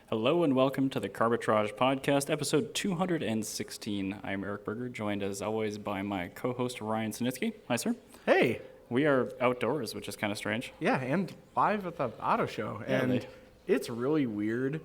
Hello and welcome to the Carbitrage Podcast, episode 216. I'm Eric Berger, joined as always by my co-host Ryan Sinitsky. Hi, sir. Hey. We are outdoors, which is kind of strange. Yeah, and live at the auto show. And it's really weird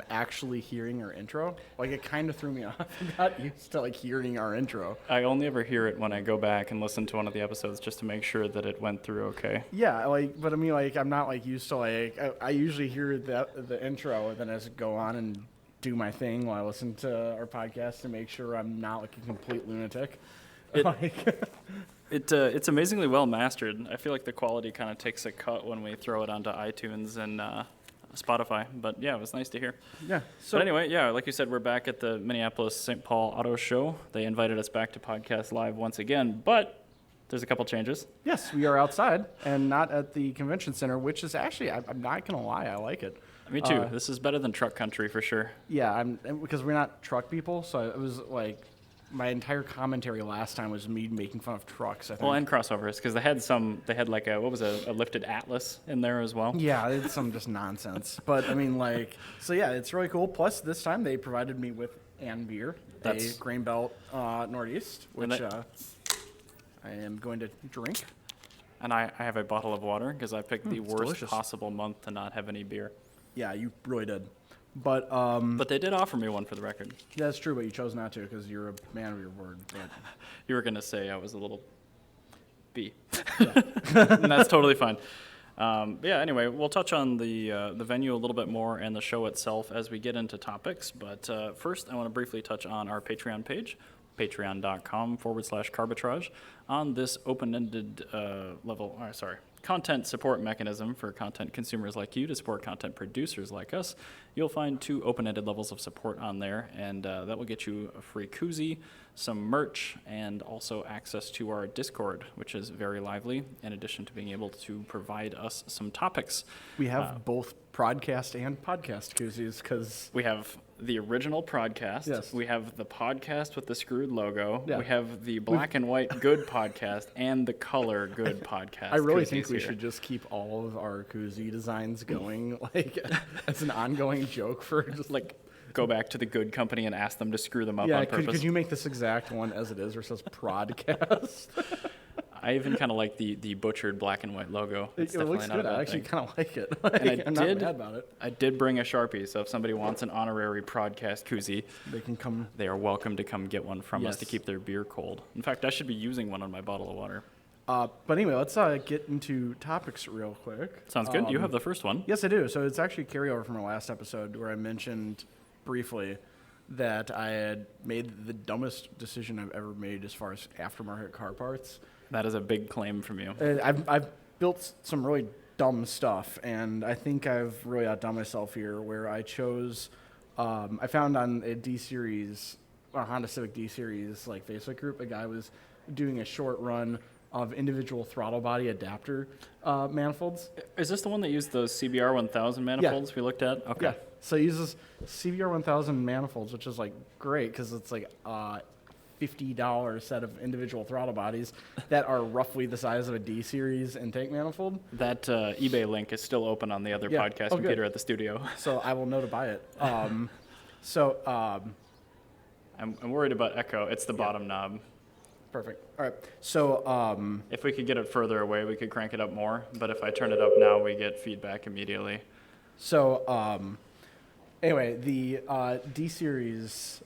actually hearing our intro. Like, it kind of threw me off. I got used to, hearing our intro. I only ever hear it when I go back and listen to one of the episodes just to make sure that it went through okay. Yeah, but I mean, I'm not, used to, I usually hear the intro, and then I just go on and do my thing while I listen to our podcast to make sure I'm not, a complete lunatic. It's amazingly well mastered. I feel like the quality kind of takes a cut when we throw it onto iTunes and Spotify, but yeah, it was nice to hear. Yeah. But anyway, like you said, we're back at the Minneapolis-St. Paul Auto Show. They invited us back to podcast live once again, but there's a couple changes. Yes, we are outside and not at the convention center, which is actually, I'm not going to lie, I like it. Me too. This is better than truck country for sure. Yeah, because we're not truck people, so it was my entire commentary last time was me making fun of trucks, I think. Well, and crossovers, because they had a lifted Atlas in there as well. Yeah, it's some just nonsense. But, I mean, so yeah, it's really cool. Plus, this time they provided me with beer, a Grain Belt Northeast, which I am going to drink. And I have a bottle of water, because I picked the worst delicious. Possible month to not have any beer. Yeah, you really did. But they did offer me one for the record. Yeah, that's true, but you chose not to because you're a man of your word. But. You were going to say I was a little B. Yeah. And that's totally fine. Anyway, we'll touch on the venue a little bit more and the show itself as we get into topics. But first, I want to briefly touch on our Patreon page, patreon.com/Carbitrage. On this open-ended content support mechanism for content consumers like you to support content producers like us, you'll find 2 open-ended levels of support on there, and that will get you a free koozie, some merch, and also access to our Discord, which is very lively, in addition to being able to provide us some topics. We have both podcast and podcast koozies because we have the original podcast. Yes. We have the podcast with the screwed logo. Yeah. We have the black and white good podcast and the color good podcast. I really think we should just keep all of our koozie designs going, as an ongoing joke for just go back to the good company and ask them to screw them up on purpose. Could you make this exact one as it is, where it says Prodcast? I even kind of like the butchered black and white logo. It looks good. I actually kind of like it. I'm not mad about it. I did bring a Sharpie, so if somebody wants an honorary Prodcast koozie, they can come. They are welcome to come get one from us to keep their beer cold. In fact, I should be using one on my bottle of water. But anyway, let's get into topics real quick. Sounds good. You have the first one. Yes, I do. So it's actually a carryover from our last episode where I mentioned briefly that I had made the dumbest decision I've ever made as far as aftermarket car parts. That is a big claim from you. I've built some really dumb stuff, and I think I've really outdone myself here, where I chose, I found on a D-Series, or Honda Civic D-Series, Facebook group, a guy was doing a short run of individual throttle body adapter manifolds. Is this the one that used those CBR 1000 manifolds we looked at? Okay. Yeah, so he uses CBR 1000 manifolds, which is great, because it's $50 set of individual throttle bodies that are roughly the size of a D-Series intake manifold. That eBay link is still open on the other podcast computer at the studio. So I will know to buy it. I'm worried about echo. It's the bottom knob. Perfect. All right. So if we could get it further away, we could crank it up more. But if I turn it up now, we get feedback immediately. So anyway, the D-Series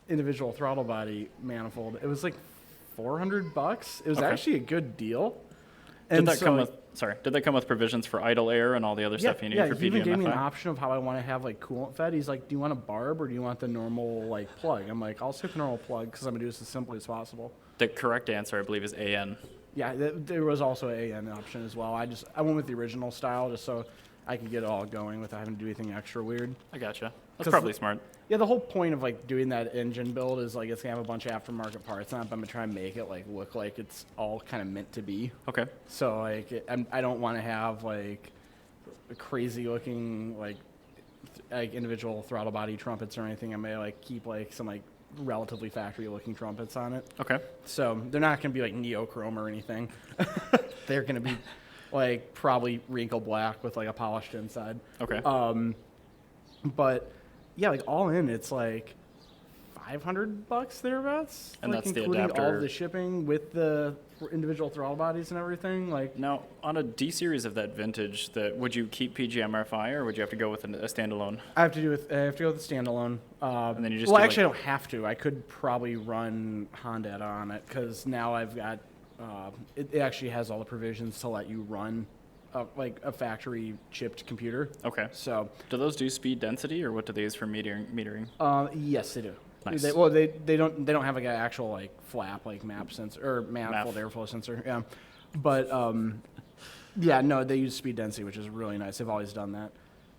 individual throttle body manifold, it was $400. It was actually a good deal. Did that come with provisions for idle air and all the other stuff you need for PGMFI? Yeah, he even gave me an option of how I want to have coolant fed. He's like, do you want a barb or do you want the normal plug? I'm like, I'll stick the normal plug because I'm going to do this as simply as possible. The correct answer, I believe, is AN. Yeah, there was also an AN option as well. I went with the original style just so I could get it all going without having to do anything extra weird. I gotcha. That's probably smart. Yeah, the whole point of doing that engine build is it's gonna have a bunch of aftermarket parts. Not, but I'm gonna try and make it look like it's all kind of meant to be. Okay. So I don't want to have a crazy looking individual throttle body trumpets or anything. I'm gonna keep some relatively factory looking trumpets on it. Okay. So they're not gonna be neochrome or anything. They're gonna be probably wrinkle black with a polished inside. Okay. But yeah, like all in, it's like $500 thereabouts. And like that's the including all adapter. of the shipping with the individual throttle bodies and everything. Like Now, on a D series of that vintage, would you keep PGMRFI or would you have to go with a standalone? I have to go with the standalone. And then you just well, do, actually, I don't have to. I could probably run Honda on it because now I've got. It actually has all the provisions to let you run like a factory chipped computer. Okay. So Do those do speed density or what do they use for metering? yes, they do. Nice. They don't have like an actual like flap like map sensor or manifold airflow sensor. Yeah, but yeah, no, they use speed density, which is really nice. They've always done that.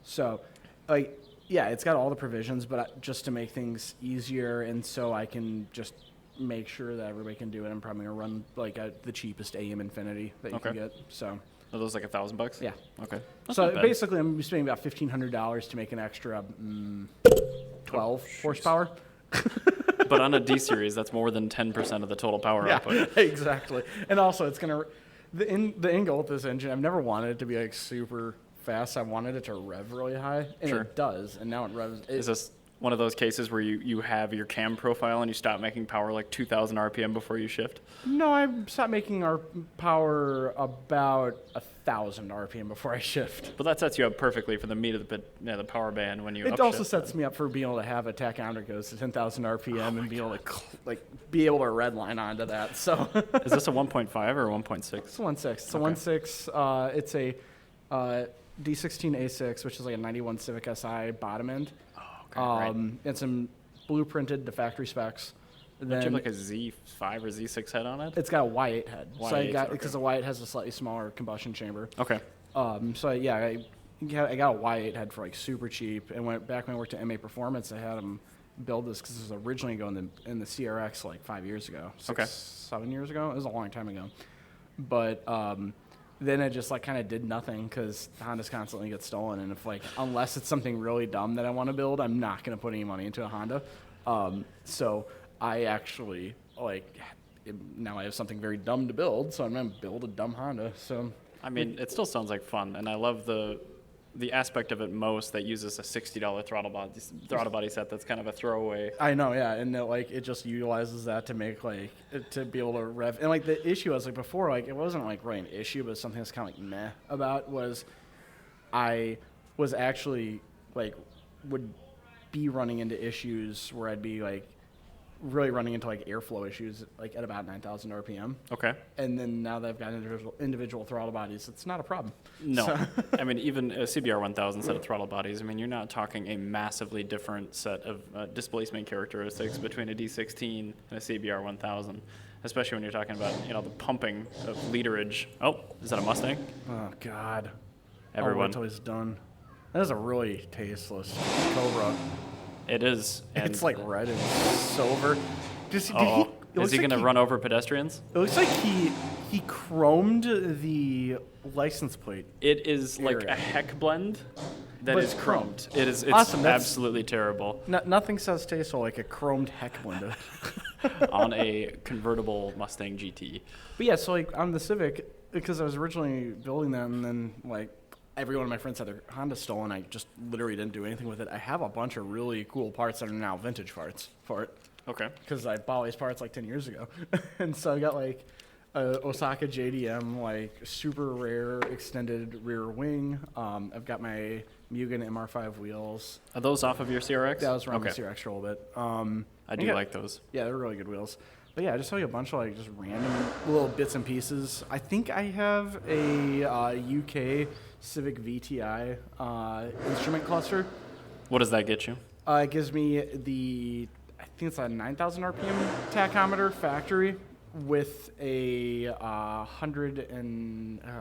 So like yeah, it's got all the provisions, but just to make things easier and so I can just make sure that everybody can do it, I'm probably gonna run like the cheapest AM Infinity that you can get. So Are those like $1,000? yeah. Okay. That's So not bad. basically, I'm gonna be spending about $1,500 to make an extra 12 horsepower. But on a D series, that's more than 10% of the total power output. exactly. And also, it's gonna the end goal with this engine. I've never wanted it to be like super fast. I wanted it to rev really high, and Sure. it does. And now it revs. Is this one of those cases where you have your cam profile and you stop making power like 2,000 RPM before you shift? No, I stopped making our power about 1,000 RPM before I shift. But that sets you up perfectly for the meat of the power band when you It upshift. also sets me up for being able to have a tachometer that goes to 10,000 RPM and be able to be able to redline onto that. So Is this a 1.5 or a 1.6? it's a 1.6. It's a Okay. 1.6. It's a D16A6, which is like a 91 Civic Si bottom end. Okay, right. And some blueprinted to factory specs. Don't you have Then like a Z5 or Z6 head on it? it's got a Y8 head. So I Y8, got okay. because the Y8 has a slightly smaller combustion chamber. Okay. So yeah, I got a Y8 head for like super cheap. And back when I worked at MA Performance, I had them build this because it was originally going in the CRX like 5 years ago, 7 years ago. It was a long time ago. But then it just like kind of did nothing because Hondas constantly get stolen. And if like unless it's something really dumb that I want to build, I'm not going to put any money into a Honda. So I actually now I have something very dumb to build, so I'm going to build a dumb Honda. So I mean, it still sounds like fun, and I love the aspect of it most that uses a $60 throttle body set that's kind of a throwaway. I know, yeah, and it just utilizes that to make to be able to rev. And like the issue was like before, like it wasn't like really an issue, but something that's kind of like meh about was I was actually like would be running into issues where I'd be like really running into like airflow issues like at about 9,000 RPM. Okay. And then now that I've got individual throttle bodies, it's not a problem. No. So- I mean, even a CBR 1000 set of throttle bodies, I mean, you're not talking a massively different set of displacement characteristics between a D16 and a CBR 1000, especially when you're talking about, the pumping of literage. Oh, is that a Mustang? Oh God. Everyone. I'll wait till he's done. That is a really tasteless Cobra. It is. And It's like red and silver. Did Oh, he? It is looks he like going to run over pedestrians? It looks like he chromed the license plate. It is like Area. a heck blend that But is it's chromed. It's Awesome, that's- absolutely terrible Nothing says tasteful like a chromed heck window. on a convertible Mustang GT. But yeah, so like on the Civic, because I was originally building that, and then like every one of my friends had their Honda stolen. I just literally didn't do anything with it. I have a bunch of really cool parts that are now vintage parts for it. Okay. Because I bought all these parts like 10 years ago. And so I got like a Osaka JDM, like super rare extended rear wing. I've got my Mugen MR5 wheels. Are those off of your CRX? Yeah, I was running Okay. the CRX for a little bit. I do like those. Yeah, they're really good wheels. But yeah, I just saw you a bunch of like just random little bits and pieces. I think I have a UK Civic VTI instrument cluster. What does that get you? It gives me I think it's a 9,000 RPM tachometer factory with a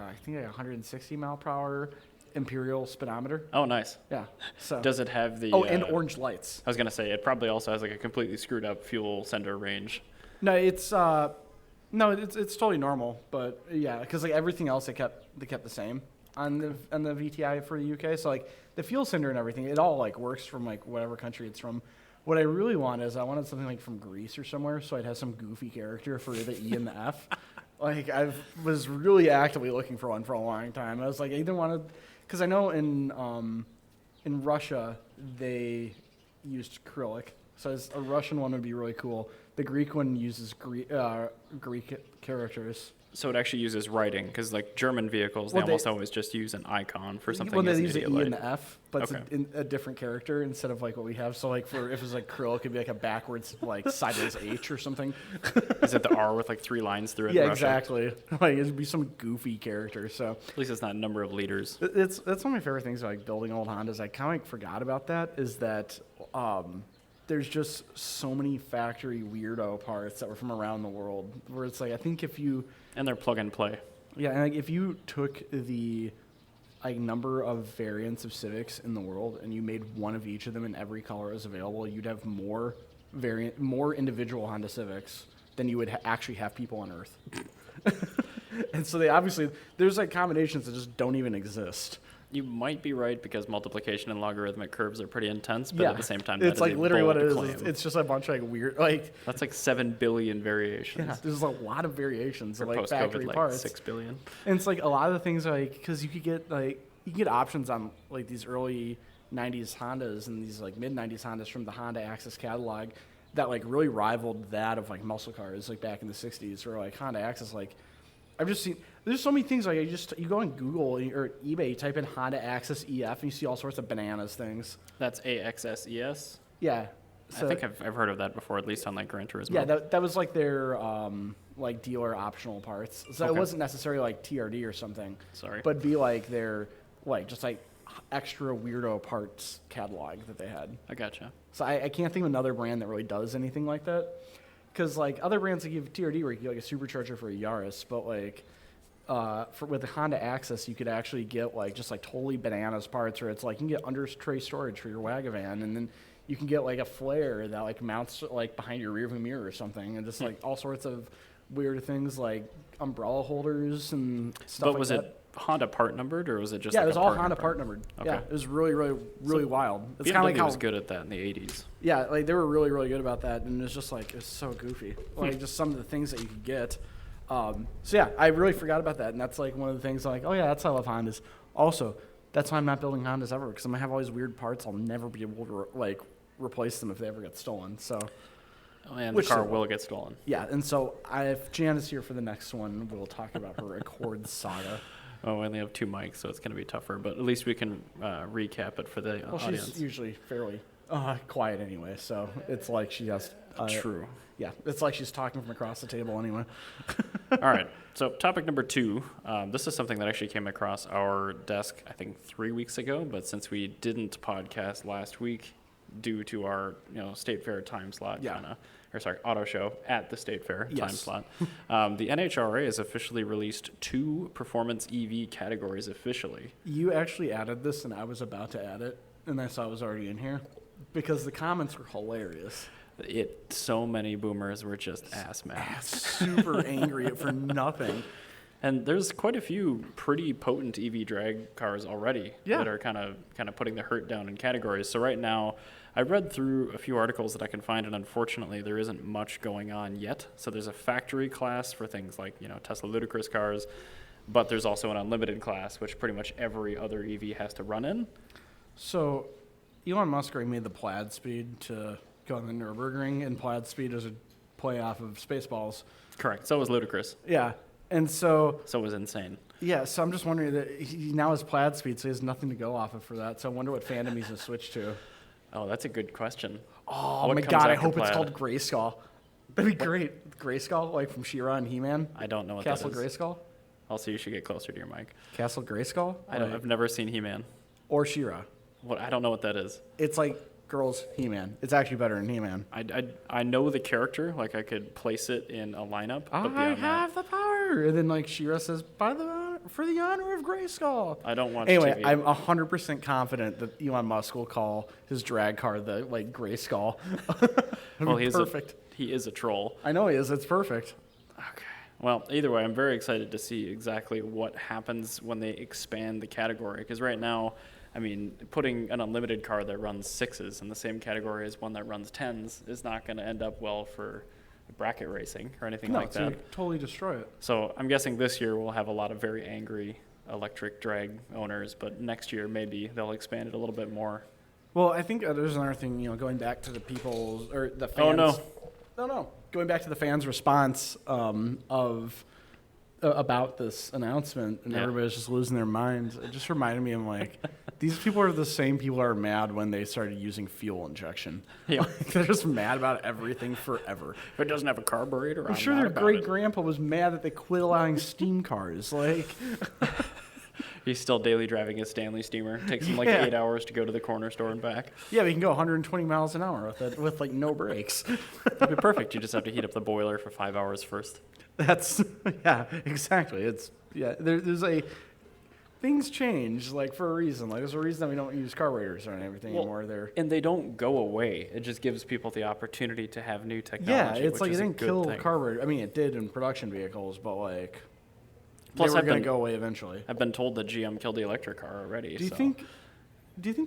160 mile per hour Imperial speedometer. Oh, nice. Yeah. So. Does it have the... and orange lights. I was going to say, it probably also has like a completely screwed up fuel sender range. No, it's totally normal, but yeah, because like everything else they kept the same on the VTI for the UK. So like the fuel sender and everything, it all like works from like whatever country it's from. What I really want is I wanted something like from Greece or somewhere, so I'd have some goofy character for the E and the F. Like I was really actively looking for one for a long time. I was like, I either wanted, because I know in in Russia, they used acrylic. So a Russian one would be really cool. The Greek one uses Greek characters. So it actually uses writing, because like German vehicles, they almost always just use an icon for something. Well, they as use the E idiot and the F, but Okay. it's a different character instead of like what we have. So like if it's like acrylic, it'd be like a backwards, like sideways H or something. Is it the R with like 3 lines through it? Yeah, in Russia? exactly. Like it'd be some goofy character. So At least it's not number of liters. that's one of my favorite things about like building old Hondas. I kind of like forgot about that. Is that there's just so many factory weirdo parts that were from around the world. Where it's like I think if you And they're plug and play. Yeah, and like if you took the like number of variants of Civics in the world and you made one of each of them in every color that was available, you'd have more individual Honda Civics than you would actually have people on Earth. And so there's like combinations that just don't even exist. You might be right, because multiplication and logarithmic curves are pretty intense, but Yeah, at the same time, it's that like is a literally what it bold is. claim. It's just a bunch of like weird like That's like 7 billion variations. yeah. There's a lot of variations For of like post-COVID, factory like parts. 6 billion. And it's like a lot of the things like because you could get options on like these early 90s Hondas and these like mid 90s Hondas from the Honda Access catalog that like really rivaled that of like muscle cars like back in the 60s, or like Honda Access. Like I've just seen there's so many things like you go on Google or eBay, you type in Honda Access EF and you see all sorts of bananas things. That's AXSES. Yeah. I think I've heard of that before, at least on like Gran Turismo. Yeah, that was like their like dealer optional parts. So it Okay. wasn't necessarily like TRD or something. Sorry. But be like their like just like extra weirdo parts catalog that they had. I gotcha. So I can't think of another brand that really does anything like that. Because like other brands that give TRD where you get like a supercharger for a Yaris, but like with the Honda Access you could actually get like just like totally bananas parts, or it's like you can get under tray storage for your Wagavan, and then you can get like a flare that like mounts like behind your rearview mirror or something, and just like all sorts of weird things like umbrella holders and stuff But like was that. it Honda part numbered, or was it just Yeah, like it was a all part Honda number? part numbered. Okay. Yeah, it was really wild. It's BMW kind of like how was good at that in the 80s. yeah, like they were really good about that, and it's just like it's so goofy, like just some of the things that you could get. So yeah, I really forgot about that, and that's like one of the things like, oh yeah, that's why I love Hondas. Also, that's why I'm not building Hondas ever, because I'm gonna have all these weird parts. I'll never be able to replace them if they ever get stolen. So And Which the car they will get stolen. yeah, and so if Jan is here for the next one, we'll talk about her Accord saga. Oh, we only have 2 mics, so it's going to be tougher, but at least we can recap it for the Well, audience. she's usually fairly quiet anyway, so it's like she has. True. Yeah, it's like she's talking from across the table anyway. All right, so topic number 2. This is something that actually came across our desk, I think, 3 weeks ago, but since we didn't podcast last week due to our State Fair time slot, Yeah. auto show at the State Fair time Yes. slot, the NHRA has officially released 2 performance EV categories officially. You actually added this, and I was about to add it, and I saw it was already in here because the comments were hilarious. So many boomers were just ass mad. Super angry for nothing. And there's quite a few pretty potent EV drag cars already that are kind of putting the hurt down in categories. So right now, I read through a few articles that I can find, and unfortunately, there isn't much going on yet. So there's a factory class for things like Tesla Ludicrous cars, but there's also an unlimited class, which pretty much every other EV has to run in. So Elon Musk already made the Plaid Speed to go on the Nürburgring, and Plaid Speed is a play off of Spaceballs. Correct. So was Ludicrous. Yeah, and so was Insane. yeah, so I'm just wondering that he now has Plaid Speed, so he has nothing to go off of for that. So I wonder what fandom he's gonna switch to. Oh, that's a good question. Oh What my comes god, I after hope it's Plaid? called Grayskull. That'd be great. Grayskull, like from She-Ra and He-Man. I don't know what Castle that is. Grayskull. Also, you should get closer to your mic. Castle Grayskull. I've never seen He-Man. Or She-Ra. I don't know what that is. It's like girls He-Man. It's actually better than He-Man. I know the character, like I could place it in a lineup, but I beyond have the power. And then like She-Ra says, for the honor of Grayskull. I don't watch Anyway, TV. I'm 100% confident that Elon Musk will call his drag car the like Grayskull. Well, Perfect. He is a troll. I know he is. It's perfect. Okay. Well, either way, I'm very excited to see exactly what happens when they expand the category. Because right now, I mean, putting an unlimited car that runs 6s in the same category as one that runs 10s is not going to end up well for bracket racing or anything No, like it's gonna that. totally destroy it. So I'm guessing this year we'll have a lot of very angry electric drag owners, but next year maybe they'll expand it a little bit more. Well, I think there's another thing, going back to the people's, or the fans. Oh, no. No. Going back to the fans' response about this announcement, and everybody was just losing their minds. It just reminded me, I'm like, these people are the same people who are mad when they started using fuel injection. Yeah. They're just mad about everything forever. If it doesn't have a carburetor, I'm sure their great-grandpa was mad that they quit allowing steam cars. Like, he's still daily driving a Stanley steamer. Takes him like 8 hours to go to the corner store and back. Yeah, we can go 120 miles an hour with it, with like no brakes. That'd be perfect. You just have to heat up the boiler for 5 hours first. That's, yeah, exactly. There's things change, like, for a reason. Like, there's a reason that we don't use carburetors or everything anymore. And they don't go away. It just gives people the opportunity to have new Yeah, technology. it's like it is a didn't good kill thing. carburetor. I mean, it did in production vehicles, but like, Plus, they were going to go away eventually. I've been told that GM killed the electric car already. Do you think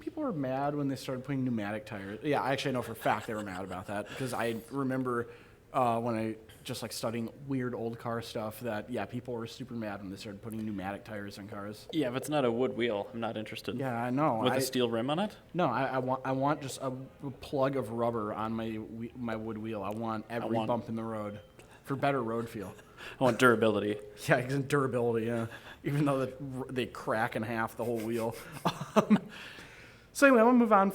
people were mad when they started putting pneumatic tires? Yeah, actually, I know for a fact they were mad about that, because I remember when I just like studying weird old car stuff that, people were super mad when they started putting pneumatic tires on cars. Yeah, if it's not a wood wheel, I'm not interested. Yeah, I know. With a steel rim on it? No, I want just a plug of rubber on my wood wheel. I want every bump in the road for better road feel. I want durability. Yeah, durability, yeah. Even though they crack in half the whole wheel. So anyway, I'm going to move on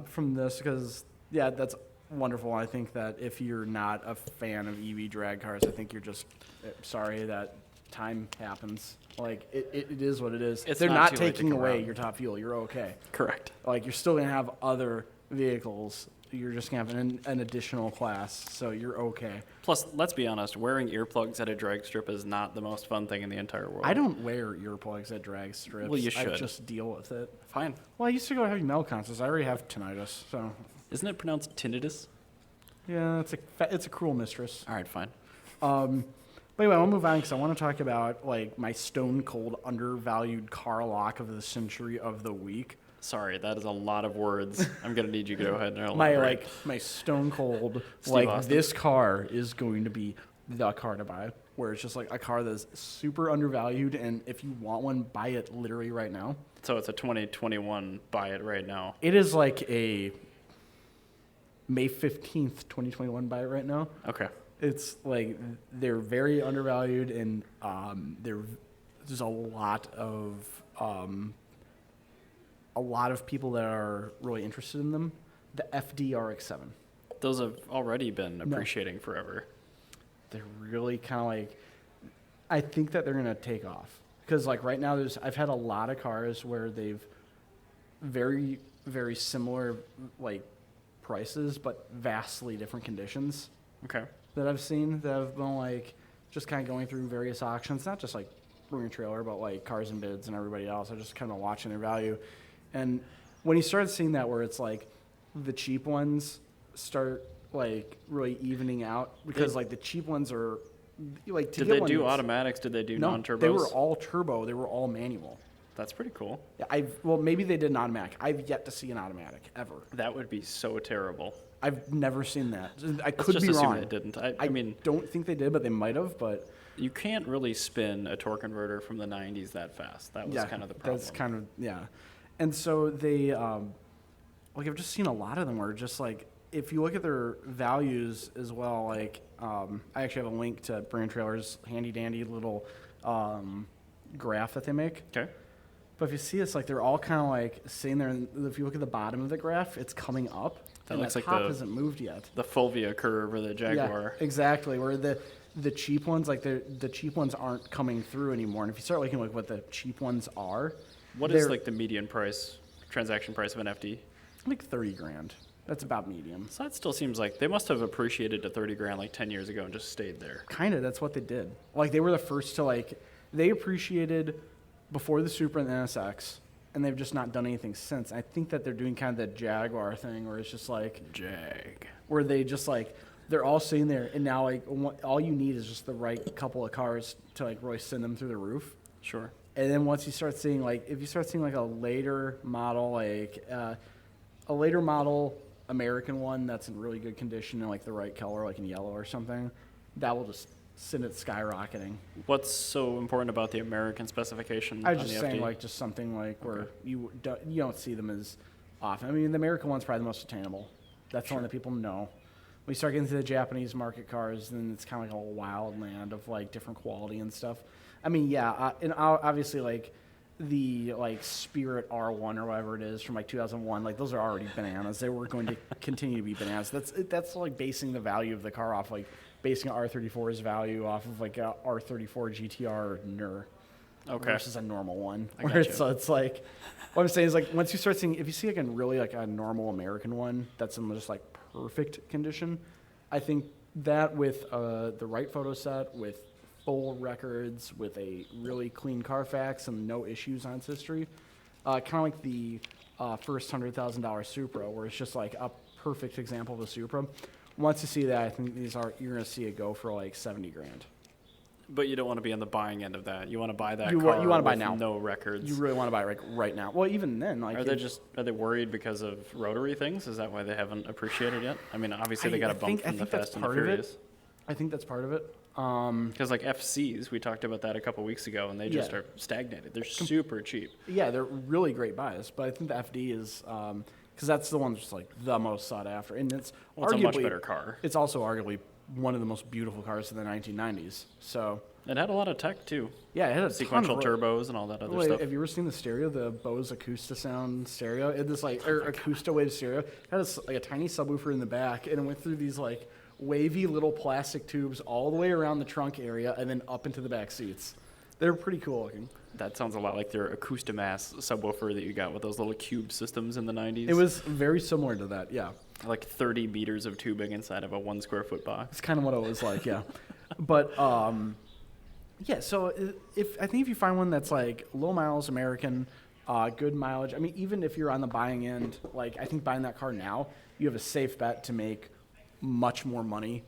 from this because, that's wonderful. I think that if you're not a fan of EV drag cars, I think you're just sorry that time happens. Like, it is what it is. They're not taking away your top fuel. You're okay. Correct. Like, you're still going to have other vehicles. You're just going to have an additional class, so you're okay. Plus, let's be honest, wearing earplugs at a drag strip is not the most fun thing in the entire world. I don't wear earplugs at drag strips. Well, you should. I just deal with it. Fine. Well, I used to go to heavy metal concerts. I already have tinnitus, so. Isn't it pronounced tinnitus? Yeah, it's a cruel mistress. All right, fine. But anyway, I'll move on because I want to talk about like my stone cold undervalued car lock of the century of the week. Sorry, that is a lot of words. I'm gonna need you to go ahead and elaborate. my stone cold Steve Austin. This car is going to be the car to buy. Where it's just like a car that's super undervalued, and if you want one, buy it literally right now. So it's a 2021 buy it right now. It is like a May 15th, 2021 buy it right now. Okay. It's like they're very undervalued, and there's a lot of people that are really interested in them. The FD RX7. Those have already been appreciating forever. They're really kind of like, I think that they're gonna take off because like right now I've had a lot of cars where they've very, very similar like prices but vastly different conditions. Okay. That I've seen that have been like just kind of going through various auctions, not just like Bring a Trailer, but like Cars and Bids and everybody else. I just kind of watching their value. And when you start seeing that where it's like the cheap ones start like really evening out because like the cheap ones are like Did they do automatics? Did they do non-turbos? They were all turbo. They were all manual. That's pretty cool. Yeah, well, maybe they did an automatic. I've yet to see an automatic ever. That would be so terrible. I've never seen that. I Let's could just be assume wrong. they didn't. I mean, don't think they did, but they might have. But you can't really spin a torque converter from the 90s that fast. That was kind of the problem. That's kind of And so they like I've just seen a lot of them where just like if you look at their values as well, like I actually have a link to Brand Trailer's handy dandy little graph that they make. Okay. But if you see, it's like they're all kind of like sitting there. And if you look at the bottom of the graph, it's coming up. That and looks like top hasn't moved yet. The Fulvia curve or the Jaguar. Yeah, exactly. Where the cheap ones, like the cheap ones aren't coming through anymore. And if you start looking like what the cheap ones are, what is like the median price, transaction price of an FD? Like $30,000. That's about medium. So that still seems like they must have appreciated to $30,000 like 10 years ago and just stayed there. Kind of. That's what they did. Like they were the first to like they appreciated before the Supra and the NSX, and they've just not done anything since. I think that they're doing kind of the Jaguar thing where it's just like where they just like they're all sitting there, and now like all you need is just the right couple of cars to like really send them through the roof. Sure. And then once you start seeing like if you start seeing like a later model American one that's in really good condition and like the right color, like in yellow or something, that will just send it skyrocketing. What's so important about the American specification? I was on just the saying, FD? like, just something like where you don't see them as often. I mean, the American one's probably the most attainable. That's the one that people know. When you start getting to the Japanese market cars, then it's kind of like a whole wild land of like different quality and stuff. I mean, yeah, and obviously like the like Spirit R1 or whatever it is from like 2001, like those are already bananas. They were going to continue to be bananas. That's like basing the value of the car off like basing R34's value off of like a R34 GTR NER. Okay. Versus a normal one. I got you. So it's like, what I'm saying is like once you start seeing, if you see like a really like a normal American one that's in just like perfect condition, I think that with the right photo set, with full records, with a really clean Carfax and no issues on its history, kind of like the first $100,000 Supra, where it's just like a perfect example of a Supra. Once you see that, I think you're gonna see it go for like $70,000. But you don't want to be on the buying end of that. You want to buy that You car wanna buy with now. no records. You really want to buy it right now. Well, even then, like, Are they worried because of rotary things? Is that why they haven't appreciated yet? I mean, obviously they got a bump from the Fast and the Furious. I think that's part of it. Because like FCs, we talked about that a couple weeks ago, and they just Yeah. are stagnated. They're super cheap. Yeah, they're really great buys, but I think the FD is because that's the one that's like the most sought after, and it's Well, it's a arguably much better car. It's also arguably one of the most beautiful cars of the 1990s. So It had a lot of tech too. yeah, it had a Sequential ton of turbos and all that other Wait, stuff. have you ever seen the stereo, the Bose Acoustic Sound stereo? It this like Acoustic Wave stereo. It had like a tiny subwoofer in the back, and it went through these like wavy little plastic tubes all the way around the trunk area and then up into the back seats. They're pretty cool looking. That sounds a lot like their Acoustimass subwoofer that you got with those little cube systems in the 90s. It was very similar to that, yeah. like 30 meters of tubing inside of a 1 square foot box. It's kind of what it was like, yeah. But yeah, so I think if you find one that's like low miles, American, good mileage. I mean, even if you're on the buying end, like I think buying that car now, you have a safe bet to make much more money,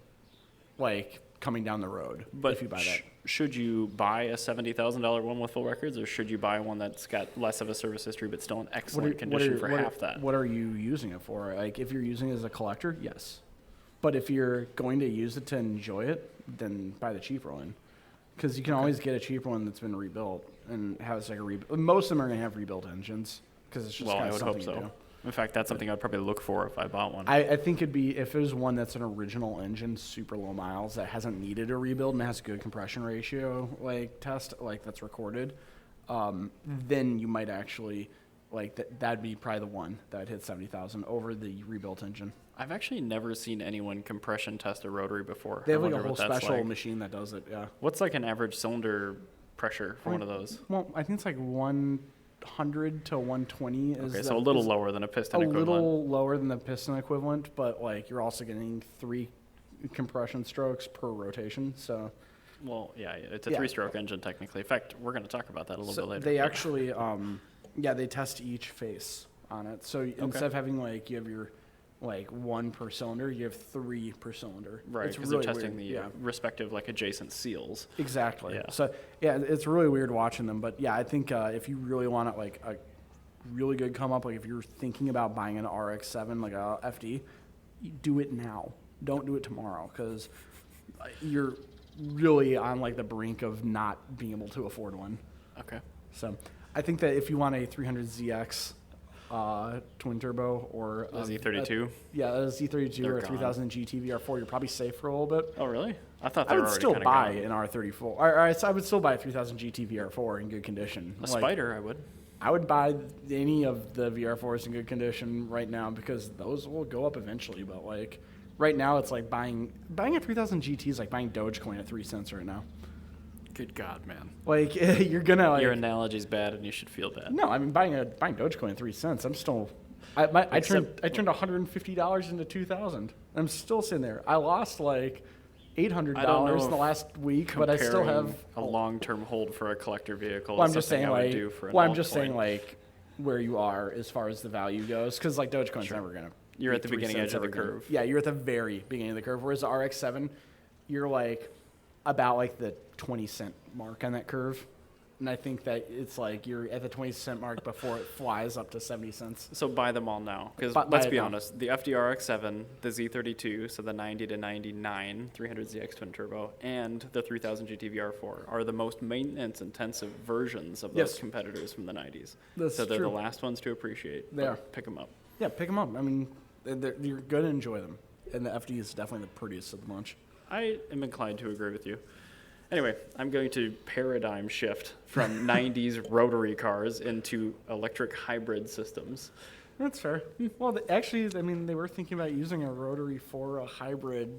like coming down the road. But if you buy that, should you buy a $70,000 one with full records, or should you buy one that's got less of a service history but still in excellent condition for half that? What are you using it for? Like if you're using it as a collector, yes. But if you're going to use it to enjoy it, then buy the cheaper one. Because you can always get a cheaper one that's been rebuilt and has like a rebuild. Most of them are going to have rebuilt engines because it's just Well, kind I of would something hope to so. do. In fact, that's something I'd probably look for if I bought one. I think it'd be if there's one that's an original engine, super low miles that hasn't needed a rebuild and has good compression ratio like test like that's recorded, then you might actually like that'd be probably the one that would hit 70,000 over the rebuilt engine. I've actually never seen anyone compression test a rotary before. They have I like a wonder whole what that's special like. machine that does it. Yeah. What's like an average cylinder pressure for one of those? Well, I think it's like 100 to 120 is Okay, so a little lower than a piston equivalent. little lower than the piston equivalent, but like you're also getting 3 compression strokes per rotation. So Well, yeah, it's a Yeah. 3-stroke engine technically. In fact, we're going to talk about that a little bit later. they actually, they test each face on it. So instead of having like you have your like 1 per cylinder, you have 3 per cylinder. Right, It's because really they're testing weird. the respective like adjacent seals. Exactly. Yeah. So yeah, it's really weird watching them. But yeah, I think if you really want like a really good come up, like if you're thinking about buying an RX7, like a FD, you do it now. Don't do it tomorrow because you're really on like the brink of not being able to afford one. Okay. So I think that if you want a 300ZX twin turbo or A Z32? a Z32 They're or a gone. 3000 GT VR4, you're probably safe for a little bit. Oh, really? I thought they I were would already still kinda buy gone. an R34. Or I would still buy a 3000 GT VR4 in good condition. A Spider, I would. I would buy any of the VR4s in good condition right now because those will go up eventually. But like right now, it's like buying a 3000 GT is like buying Dogecoin at 3 cents right now. Good God, man. Like you're gonna like Your analogy's bad, and you should feel bad. no. I mean buying Dogecoin at 3 cents. I'm still. I turned $150 into 2,000. I'm still sitting there. I lost like $800 in the last week, but I still have a long-term hold for a collector vehicle. Well, is I'm just something saying I would like. do for an Well, I'm just saying altcoin. like where you are as far as the value goes, because like Dogecoin's never gonna. You're be at the 3 beginning cents edge of the ever again. curve. Yeah, you're at the very beginning of the curve. Whereas the RX-7, you're like about like the 20 cent mark on that curve. And I think that it's like you're at the 20-cent mark before it flies up to 70 cents. So buy them all now, because let's be honest, the FD RX7, the Z32, so the 90 to 99 300ZX twin turbo, and the 3000 GT VR4 are the most maintenance-intensive versions of those competitors from the 90s. So they're the last ones to appreciate. They are. Pick them up. Yeah, pick them up. I mean, you're going to enjoy them. And the FD is definitely the prettiest of the bunch. I am inclined to agree with you. Anyway, I'm going to paradigm shift from 90s rotary cars into electric hybrid systems. That's fair. Well, actually, I mean, they were thinking about using a rotary for a hybrid,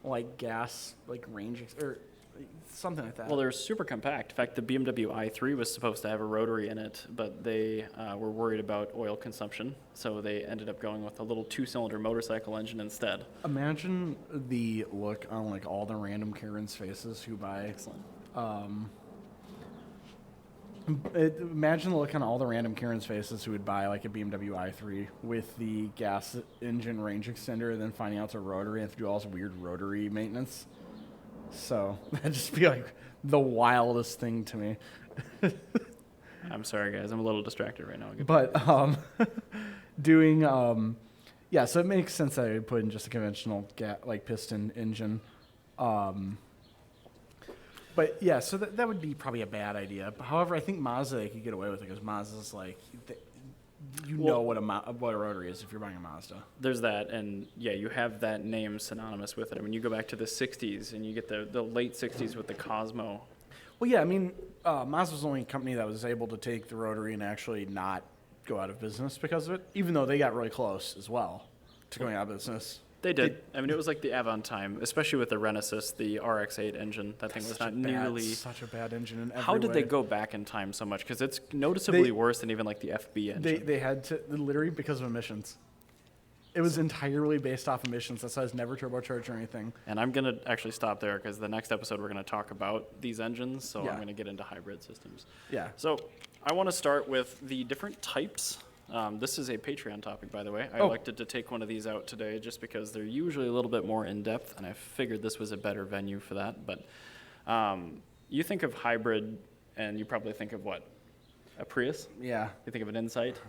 like gas, like range, or something like that. Well, they're super compact. In fact, the BMW i3 was supposed to have a rotary in it, but they were worried about oil consumption, so they ended up going with a little 2-cylinder motorcycle engine instead. Imagine the look on like all the random Karens' faces who buy. Excellent. Imagine the look on all the random Karens' faces who would buy like a BMW i3 with the gas engine range extender, and then finding out it's a rotary and have to do all this weird rotary maintenance. So that'd just be like the wildest thing to me. I'm sorry, guys. I'm a little distracted right now. But doing, yeah, so it makes sense that I would put in just a conventional like piston engine. But yeah, so that would be probably a bad idea. However, I think Mazda, they could get away with it because Mazda's like, know what a rotary is if you're buying a Mazda. There's that, and yeah, you have that name synonymous with it. I mean, you go back to the 60s, and you get the late 60s with the Cosmo. Well, yeah, I mean, Mazda's the only company that was able to take the rotary and actually not go out of business because of it, even though they got really close as well to going out of business. They did. I mean, it was like the Avon time, especially with the Renesys, the RX-8 engine. That thing was not nearly... Such a bad engine in every How did way. they go back in time so much? Because it's noticeably worse than even like the FB engine. They had to, literally because of emissions. It was entirely based off emissions. That's why it's never turbocharged or anything. And I'm going to actually stop there because the next episode we're going to talk about these engines, so I'm going to get into hybrid systems. Yeah. So I want to start with the different types. This is a Patreon topic, by the way. I elected to take one of these out today just because they're usually a little bit more in-depth, and I figured this was a better venue for that. But you think of hybrid, and you probably think of what? A Prius? Yeah. You think of an Insight?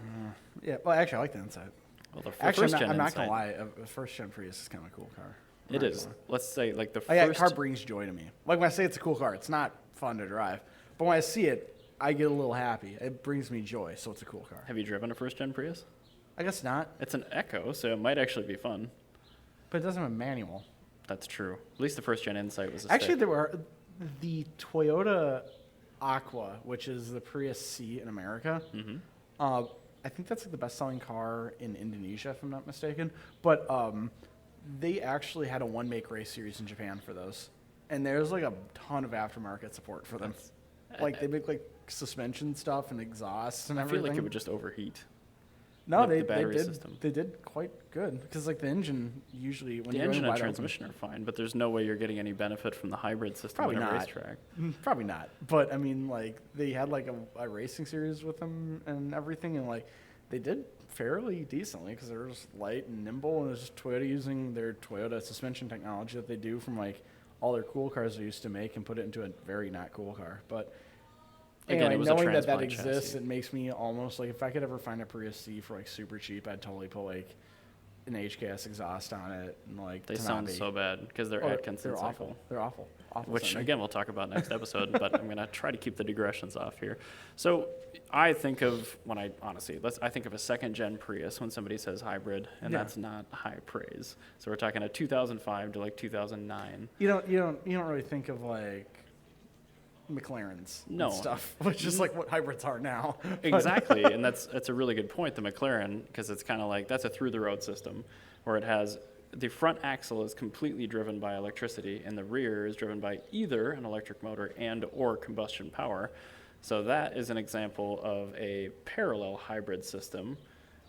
Yeah. Well, actually, I like the Insight. Well, the Actually, first-gen I'm not Insight. going to lie. A first-gen Prius is kind of a cool car. It is. Let's say like the Oh, yeah, first... car brings joy to me. Like when I say it's a cool car, it's not fun to drive. But when I see it, I get a little happy. It brings me joy, so it's a cool car. Have you driven a first-gen Prius? I guess not, It's an Echo, so it might actually be fun. but it doesn't have a manual. That's true. At least the first-gen Insight was a Actually, stick. there were the Toyota Aqua, which is the Prius C in America. Mm-hmm. I think that's like the best-selling car in Indonesia, if I'm not mistaken. But they actually had a one-make race series in Japan for those, and there's like a ton of aftermarket support for them. Like they make like suspension stuff and exhaust and I everything. feel like it would just overheat. No, the they battery did. system. They did quite good because like the engine usually when The you're engine and wide open- transmission are fine, but there's no way you're getting any benefit from the hybrid system Probably on a not. racetrack. Probably not. But I mean, like they had like a racing series with them and everything, and like they did fairly decently because they were just light and nimble, and it was just Toyota using their Toyota suspension technology that they do from like all their cool cars they used to make and put it into a very not cool car. But Again, anyway, it was a knowing that transplant exists, chassis. it makes me almost like if I could ever find a Prius C for like super cheap, I'd totally put like an HKS exhaust on it and like They sound Tanabe. so bad because they're Oh, Atkinson they're cycle. awful. They're awful. Awful. Which, sounding. again, we'll talk about next episode, but I'm going to try to keep the digressions off here. So I think of, I think of a second-gen Prius when somebody says hybrid, and Yeah. that's not high praise. So we're talking a 2005 to like 2009. You don't really think of like McLarens No. and stuff, which is like what hybrids are now. Exactly, and that's a really good point, the McLaren, because it's kind of like, that's a through-the-road system, where it has, the front axle is completely driven by electricity, and the rear is driven by either an electric motor and or combustion power. So that is an example of a parallel hybrid system,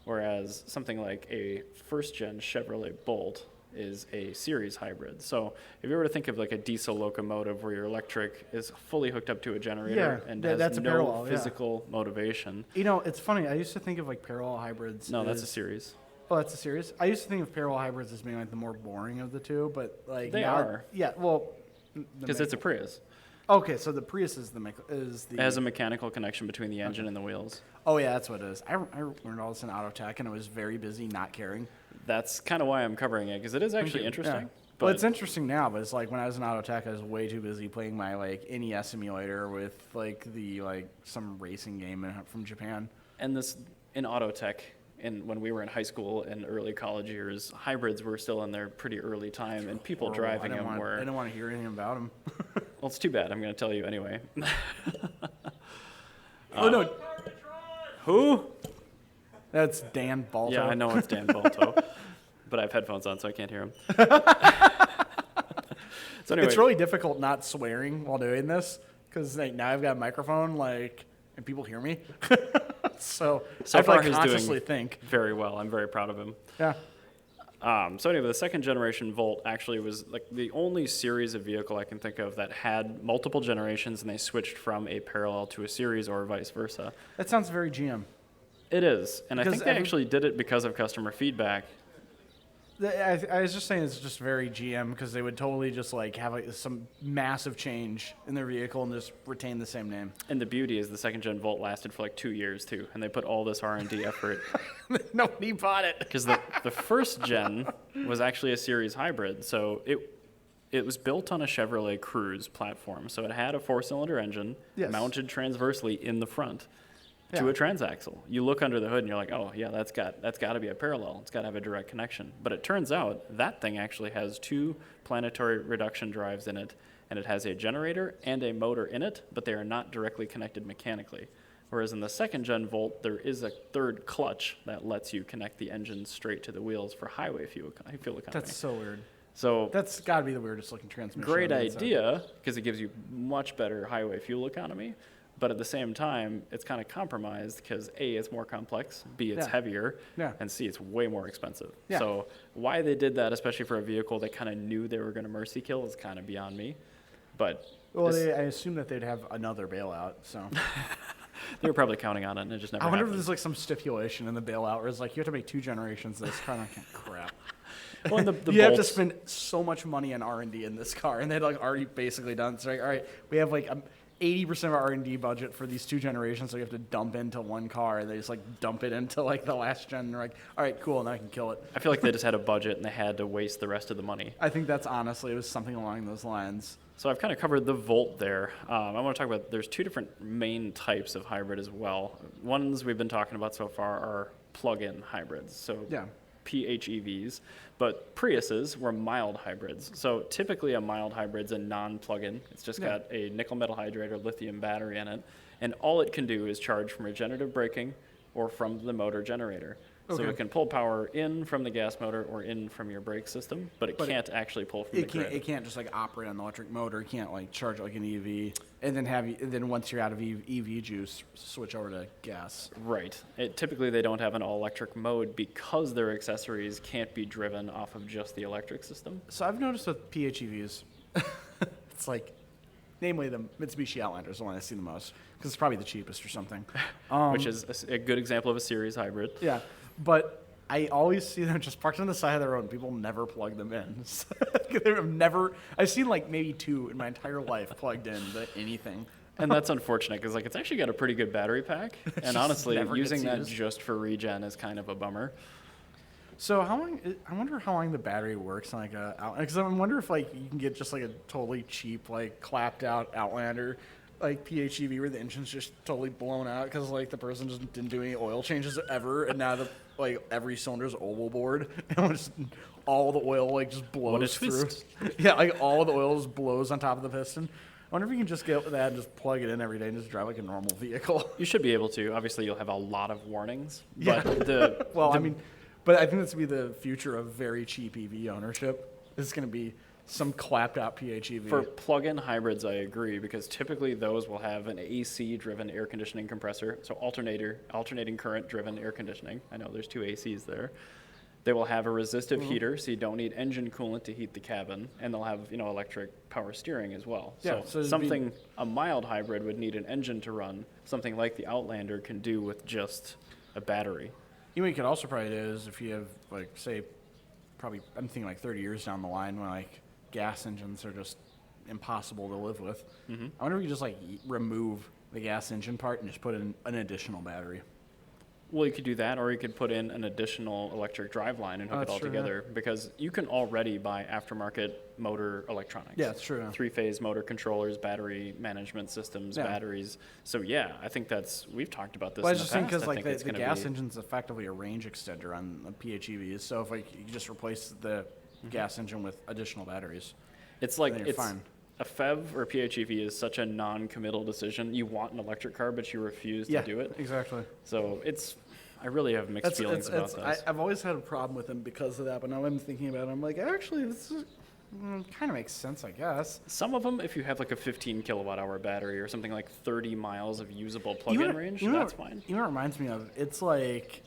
whereas something like a first-gen Chevrolet Bolt is a series hybrid. So if you were to think of like a diesel locomotive where your electric is fully hooked up to a generator and has that's a no parallel, yeah. physical motivation. You know, it's funny. I used to think of like parallel hybrids. No, that's a as- series. Oh, that's a series. I used to think of parallel hybrids as being like the more boring of the two, but like They now- are. Yeah, well, Because it's a Prius. Okay, so the Prius is the It has a mechanical connection between the engine and the wheels. Oh yeah, that's what it is. I learned all this in auto tech, and I was very busy not caring. That's kind of why I'm covering it, because it is actually interesting. Yeah. But Well, it's interesting now, but it's like when I was in auto tech, I was way too busy playing my like NES simulator with like some racing game from Japan. and this in auto tech, and when we were in high school and early college years, hybrids were still in their pretty early time, and people Horrible. driving them I were. didn't want to hear anything about them. Well, it's too bad. I'm going to tell you anyway. Oh no, Who? that's Dan Balto. Yeah, I know it's Dan Balto, but I have headphones on, so I can't hear him. So anyway, It's really difficult not swearing while doing this because like, now I've got a microphone, and people hear me. so I have to far he's consciously doing think. very well. I'm very proud of him. Yeah. So anyway, the second generation Volt actually was like the only series of vehicle I can think of that had multiple generations, and they switched from a parallel to a series or vice versa. That sounds very GM. It is, and I Because think they actually did it because of customer feedback. I was just saying it's just very GM because they would totally just like have some massive change in their vehicle and just retain the same name. And the beauty is the second gen Volt lasted for like 2 years too, and they put all this R&D effort. Nobody bought it. Because the first gen was actually a series hybrid, so it was built on a Chevrolet Cruze platform. So it had a 4-cylinder engine mounted transversely in the front to a transaxle. You look under the hood and you're like, oh yeah, that's got to be a parallel. It's got to have a direct connection. But it turns out that thing actually has 2 planetary reduction drives in it, and it has a generator and a motor in it, but they are not directly connected mechanically. Whereas in the second gen Volt, there is a third clutch that lets you connect the engine straight to the wheels for highway fuel economy. That's so weird. So That's got to be the weirdest looking transmission. great on the inside. idea, because it gives you much better highway fuel economy. But at the same time, it's kind of compromised because A, it's more complex, B, it's heavier, and C, it's way more expensive. Yeah. So why they did that, especially for a vehicle they kind of knew they were going to mercy kill, is kind of beyond me. But Well, I assume that they'd have another bailout. So they were probably counting on it, and it just never I wonder happened. if there's like some stipulation in the bailout where it's like you have to make 2 generations of this kind of crap. Well, and the You have to Bolts- spend so much money on R&D in this car, and they'd like already basically done. It's like, all right, we have like 80% of our R&D budget for these 2 generations, so you have to dump into one car. And they just like dump it into like the last gen. And they're like, all right, cool, now I can kill it. I feel like they just had a budget and they had to waste the rest of the money. I think that's honestly, it was something along those lines. So I've kind of covered the Volt there. I want to talk about, there's 2 different main types of hybrid as well. Ones we've been talking about so far are plug-in hybrids, so PHEVs. But Priuses were mild hybrids. So typically a mild hybrid's a non-plug-in. It's just got a nickel metal hydride or lithium battery in it. And all it can do is charge from regenerative braking or from the motor generator. So it can pull power in from the gas motor or in from your brake system, but it can't actually pull from the grid. It can't just like operate on the electric motor. It can't like charge like an EV, and then once you're out of EV juice, switch over to gas. Right. Typically, they don't have an all-electric mode because their accessories can't be driven off of just the electric system. So I've noticed with PHEVs, it's like, namely the Mitsubishi Outlander is the one I see the most because it's probably the cheapest or something. Which is a good example of a series hybrid. Yeah, but I always see them just parked on the side of the road, and people never plug them in. I've seen like maybe 2 in my entire life plugged in to anything. And that's unfortunate because like it's actually got a pretty good battery pack. And honestly, never using gets that used. just for regen is kind of a bummer. So I wonder how long the battery works on like because I wonder if like you can get just like a totally cheap like clapped out Outlander like PHEV where the engine's just totally blown out because like the person just didn't do any oil changes ever, and now the like every cylinder's oval board and just all the oil like just blows through. Yeah, like all the oil just blows on top of the piston. I wonder if you can just get that and just plug it in every day and just drive like a normal vehicle. You should be able to. Obviously, you'll have a lot of warnings. Yeah. But But I think that's going to be the future of very cheap EV ownership. It's going to be some clapped out PHEV. For plug-in hybrids, I agree, because typically those will have an AC-driven air conditioning compressor, so alternating current-driven air conditioning. I know there's 2 ACs there. They will have a resistive heater, so you don't need engine coolant to heat the cabin, and they'll have electric power steering as well. Yeah, so a mild hybrid would need an engine to run. Something like the Outlander can do with just a battery. You know what you could also probably do is if you have like say, probably I'm thinking like 30 years down the line when like gas engines are just impossible to live with. I wonder if you just like remove the gas engine part and just put in an additional battery. Well, you could do that, or you could put in an additional electric drive line and hook it all together, because you can already buy aftermarket motor electronics. Yeah, it's true. 3-phase motor controllers, battery management systems, batteries. So yeah, I think we've talked about this in the past. Well, I just think because the gas engine's effectively a range extender on the PHEVs. So if like you just replace the gas engine with additional batteries, it's like then you're fine. A FEV or PHEV is such a non-committal decision. You want an electric car, but you refuse to do it. Exactly. So I really have mixed feelings about this. I've always had a problem with them because of that, but now I'm thinking about it. I'm like, actually, this is, kind of makes sense, I guess. Some of them, if you have like a 15 kilowatt hour battery or something like 30 miles of usable plug-in range, that's fine. You know what it reminds me of? It's like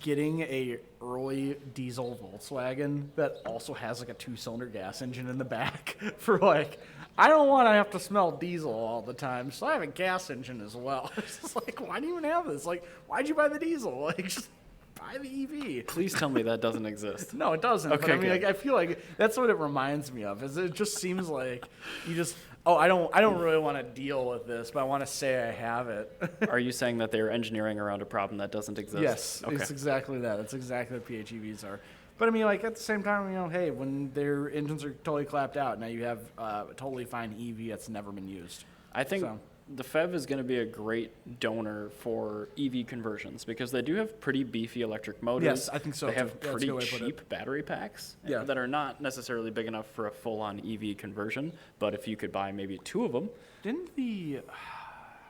getting a early diesel Volkswagen that also has like a 2-cylinder gas engine in the back for like, I don't want to have to smell diesel all the time, so I have a gas engine as well. It's just like, why do you even have this? Like, why'd you buy the diesel? Like, just buy the EV. Please tell me that doesn't exist. No, it doesn't. Okay, but I mean, like, I feel like that's what it reminds me of. Is it just seems like you just, I don't really want to deal with this, but I want to say I have it. Are you saying that they're engineering around a problem that doesn't exist? Yes, okay. It's exactly that. It's exactly what PHEVs are. But I mean, like at the same time, hey, when their engines are totally clapped out, now you have a totally fine EV that's never been used. I think the FEV is going to be a great donor for EV conversions because they do have pretty beefy electric motors. Yes, I think so. They have pretty cheap battery packs that are not necessarily big enough for a full-on EV conversion. But if you could buy maybe 2 of them. Didn't the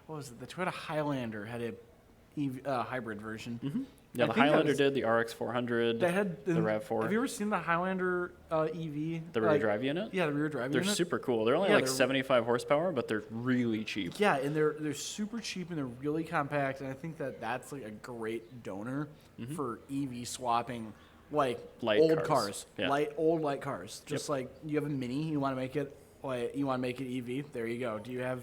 Toyota Highlander had a EV, hybrid version? Mm-hmm. Yeah, the Highlander did, the RX400, the RAV4. Have you ever seen the Highlander EV? The rear drive unit? Yeah, the rear drive unit. They're super cool. They're only 75 horsepower, but they're really cheap. Yeah, and they're super cheap and they're really compact, and I think that's like a great donor for EV swapping, like light old cars. Yeah. Light cars. Just like you have a Mini, you want to make it EV. There you go. Do you have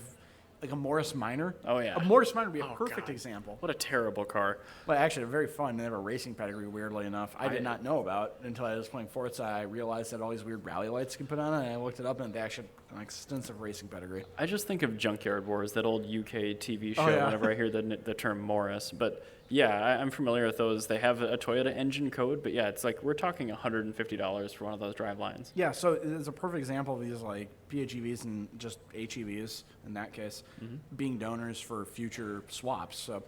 like a Morris Minor? Oh, yeah. A Morris Minor would be a perfect example. What a terrible car. But actually, they're very fun. They have a racing pedigree, weirdly enough. I did not know about until I was playing Forza. I realized that all these weird rally lights you can put on it, and I looked it up, and they actually have an extensive racing pedigree. I just think of Junkyard Wars, that old UK TV show, whenever I hear the term Morris. But yeah, I'm familiar with those. They have a Toyota engine code, but yeah, it's like we're talking $150 for one of those drive lines. Yeah, so it's a perfect example of these like PHEVs and just HEVs in that case being donors for future swaps. So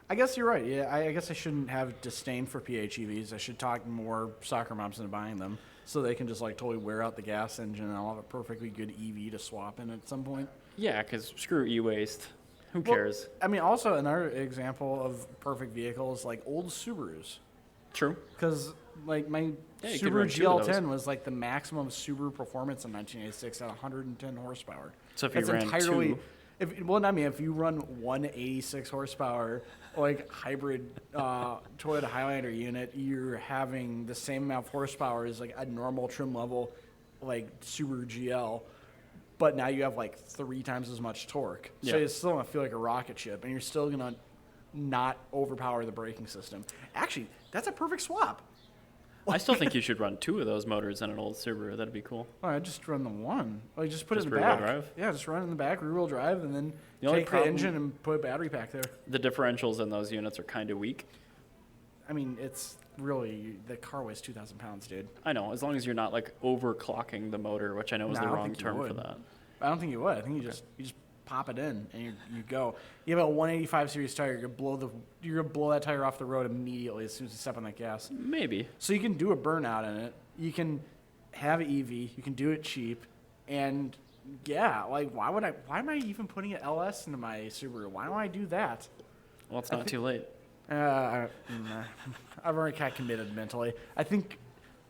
I guess you're right. Yeah, I guess I shouldn't have disdain for PHEVs. I should talk more soccer moms into buying them so they can just like totally wear out the gas engine and I'll have a perfectly good EV to swap in at some point. Yeah, because screw e-waste. Who cares? I mean, also another example of perfect vehicles, like old Subarus. True. Because like my Subaru GL10 was like the maximum Subaru performance in 1986 at 110 horsepower. So if you ran two. If you run 186 horsepower like hybrid Toyota Highlander unit, you're having the same amount of horsepower as like a normal trim level like Subaru GL. But now you have like 3 times as much torque. So it's still going to feel like a rocket ship, and you're still going to not overpower the braking system. Actually, that's a perfect swap. I still think you should run 2 of those motors in an old Subaru. That'd be cool. Oh, I just run the one. Like, just put it in the back. Drive? Yeah, just run it in the back, rear-wheel drive, and then take the engine and put a battery pack there. The differentials in those units are kind of weak. I mean, it's really, the car weighs 2,000 pounds, dude. I know, as long as you're not like overclocking the motor, which I know is the wrong term for that. I don't think you would. I think you just pop it in and you go. You have a 185 series tire. You're gonna blow that tire off the road immediately as soon as you step on that gas. Maybe. So you can do a burnout in it. You can have an EV. You can do it cheap, and like why am I even putting an LS into my Subaru? Why don't I do that? Well, it's not too late. I've already kind of committed mentally. I think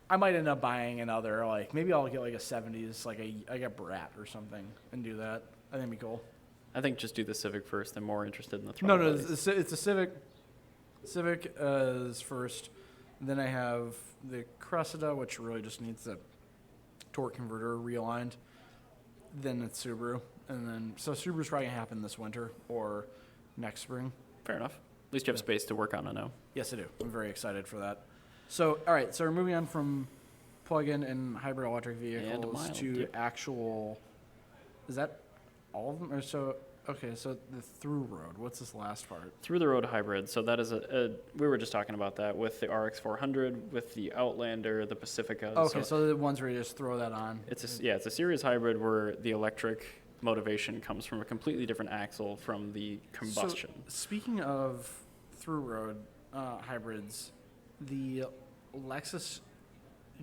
I might end up buying another, like, maybe I'll get, like, a 70s, like a Brat or something, and do that. I think it'd be cool. I think just do the Civic first. I'm more interested in the throttle. No, it's a Civic. Civic is first. Then I have the Cressida, which really just needs the torque converter realigned. Then it's Subaru. And then, so Subaru's probably going to happen this winter or next spring. Fair enough. At least you have space to work on it now. Yes, I do. I'm very excited for that. So, all right. So we're moving on from plug-in and hybrid electric vehicles to actual Is that all of them? Or so, okay, so the through road, what's this last part? Through the road hybrid. So that is we were just talking about that with the RX400, with the Outlander, the Pacifica. Okay, so the ones where you just throw that on. It's a series hybrid where the electric motivation comes from a completely different axle from the combustion. So, speaking of through road hybrids, the Lexus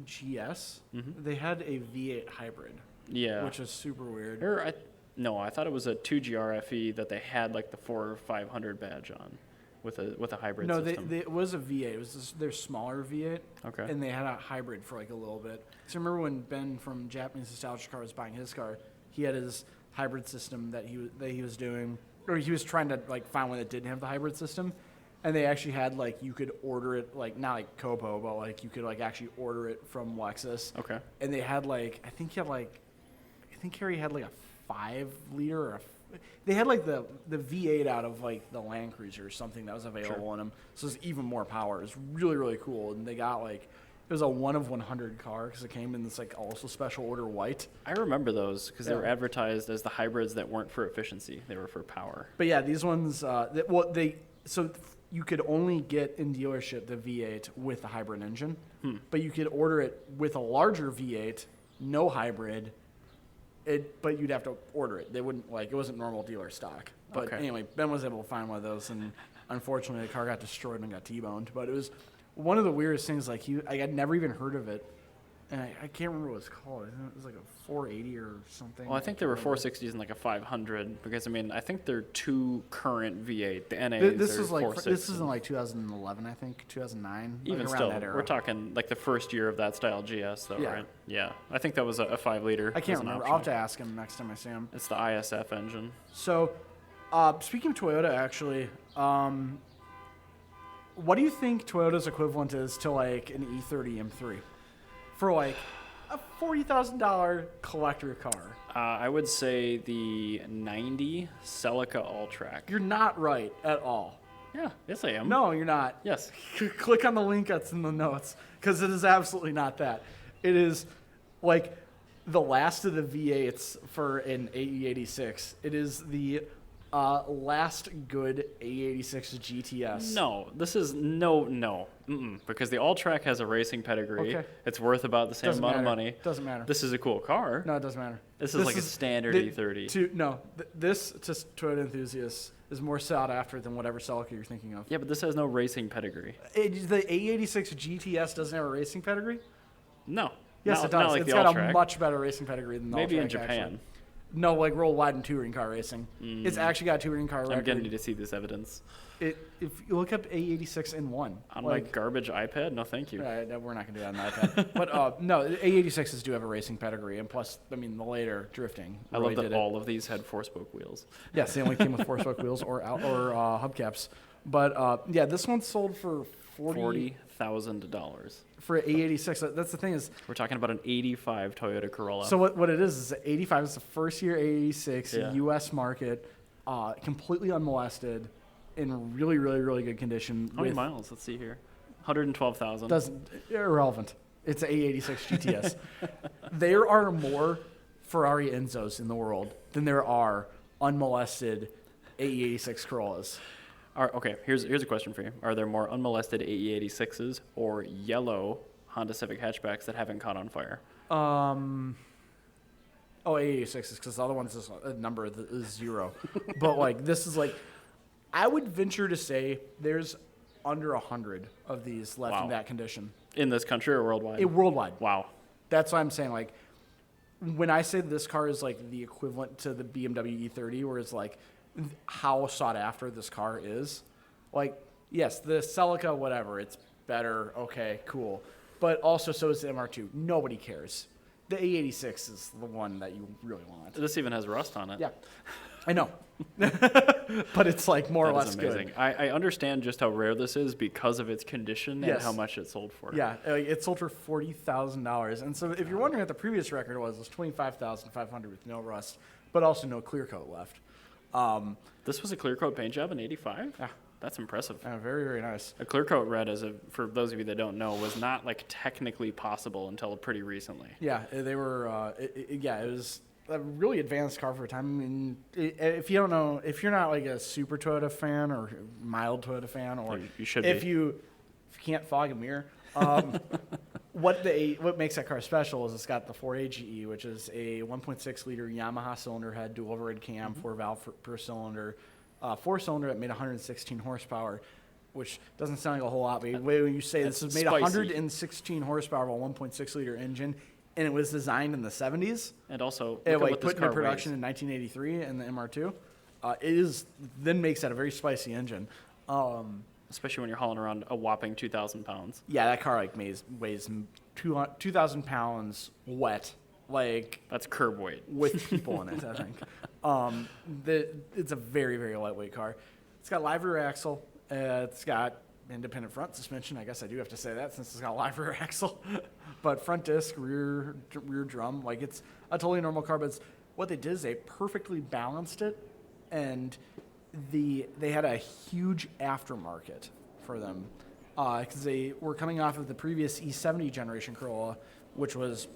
GS, they had a V8 hybrid. Yeah. Which is super weird. I thought it was a 2GRFE that they had like the 4 or 500 badge on with a hybrid system. No, it was a V8. It was their smaller V8. Okay. And they had a hybrid for like a little bit. So remember when Ben from Japanese Nostalgia Car was buying his car, he had his hybrid system that he was doing, or he was trying to like find one that didn't have the hybrid system. And they actually had like, you could order it, like not like Copo, but like you could like actually order it from Lexus. Okay. And they had like, I think Harry had like a 5-liter or they had like the V8 out of like the Land Cruiser or something that was available in them. So it's even more power. It's really, really cool. And they got like, it was a 1 of 100 car because it came in this like also special order white. I remember those because they were advertised as the hybrids that weren't for efficiency. They were for power. But yeah, these ones, you could only get in dealership the V8 with the hybrid engine, but you could order it with a larger V8, no hybrid, but you'd have to order it. They wouldn't it wasn't normal dealer stock. But anyway, Ben was able to find one of those, and unfortunately the car got destroyed and got T-boned. But it was one of the weirdest things. Like I had never even heard of it, and I can't remember what it was called. It was like a 480 or something. Well, I think there were 460s and like a 500 because I think they're two current V8. The NAs this are is like 460s. this is in like 2011, I think 2009. Even like around still, that era. we're talking like the first year of that style GS, though, Yeah. right? Yeah, I think that was a 5-liter. I can't as an remember. option. I'll have to ask him next time I see him. It's the ISF engine. So, speaking of Toyota, actually, what do you think Toyota's equivalent is to like an E30 M3 for like a $40,000 collector car? I would say the 90 Celica All-Track. You're not right at all. Yeah, yes I am. No, you're not. Yes. Click on the link that's in the notes because it is absolutely not that. It is like the last of the V8s for an AE86. It is the last good AE86 GTS. No, this is no. Because the All-Track has a racing pedigree. Okay. It's worth about the same Doesn't amount matter. of money. Doesn't matter. This is a cool car. No, it doesn't matter. This is like a standard E30. This to Toyota enthusiasts is more sought after than whatever Celica you're thinking of. Yeah, but this has no racing pedigree. The A86 GTS doesn't have a racing pedigree? No. Yes, Not- it does. not like It's the got All-Track. a much better racing pedigree than the Maybe in All-Track, Japan. actually. No, like worldwide in touring car racing. It's actually got a touring car record. I'm going to need to see this evidence. If you look up A86 in one. On my garbage iPad? No, thank you. We're not going to do that on the iPad. But no, the A86s do have a racing pedigree. And plus, the later drifting. I love that all of these had 4-spoke wheels. Yes, they only came with 4-spoke wheels or hubcaps. But yeah, this one sold for $40,000. For A86. That's the thing is. We're talking about an 85 Toyota Corolla. So what it is 85 is the first year A86 U.S. market, completely unmolested, in really, really, really good condition. How many miles? Let's see here. 112,000. Irrelevant. It's an A86 GTS. There are more Ferrari Enzos in the world than there are unmolested AE86 Corollas. Okay, here's a question for you. Are there more unmolested AE86s or yellow Honda Civic hatchbacks that haven't caught on fire? AE86s, because the other one's just a number is 0. But like this is like, I would venture to say there's under 100 of these left in that condition. In this country or worldwide? Worldwide. Wow. That's why I'm saying, like, when I say this car is like the equivalent to the BMW E30, where it's like how sought after this car is, like, yes, the Celica, whatever, it's better, okay, cool. But also so is the MR2. Nobody cares. The A86 is the one that you really want. This even has rust on it. Yeah, I know. But it's like more or less amazing. good. I understand just how rare this is because of its condition and how much it sold for. Yeah, it sold for $40,000. And so if you're wondering what the previous record was, it was $25,500 with no rust, but also no clear coat left. This was a clear coat paint job in '85? Yeah. That's impressive. Very, very nice. A clear coat red, for those of you that don't know, was not like technically possible until pretty recently. Yeah, they were. It was a really advanced car for a time. I mean, if you don't know, if you're not like a super Toyota fan or mild Toyota fan, or you should if be. you can't fog a mirror, what makes that car special is it's got the 4AGE, which is a 1.6 liter Yamaha cylinder head, dual overhead cam, 4 valve per cylinder, 4-cylinder that made 116 horsepower, which doesn't sound like a whole lot, but when you say this is made spicy. 116 horsepower of a 1.6 liter engine, and it was designed in the 70s. And also, It look at what put this into car production weighs. in 1983 in the MR2. Then makes that a very spicy engine. Especially when you're hauling around a whopping 2,000 pounds. Yeah, that car like weighs 2,000 pounds wet, like That's curb weight. with people in it. I think. It's a very, very lightweight car. It's got live rear axle. It's got independent front suspension. I guess I do have to say that since it's got a live rear axle. But front disc, rear drum, like it's a totally normal car. But what they did is they perfectly balanced it, and they had a huge aftermarket for them because they were coming off of the previous E70 generation Corolla, which was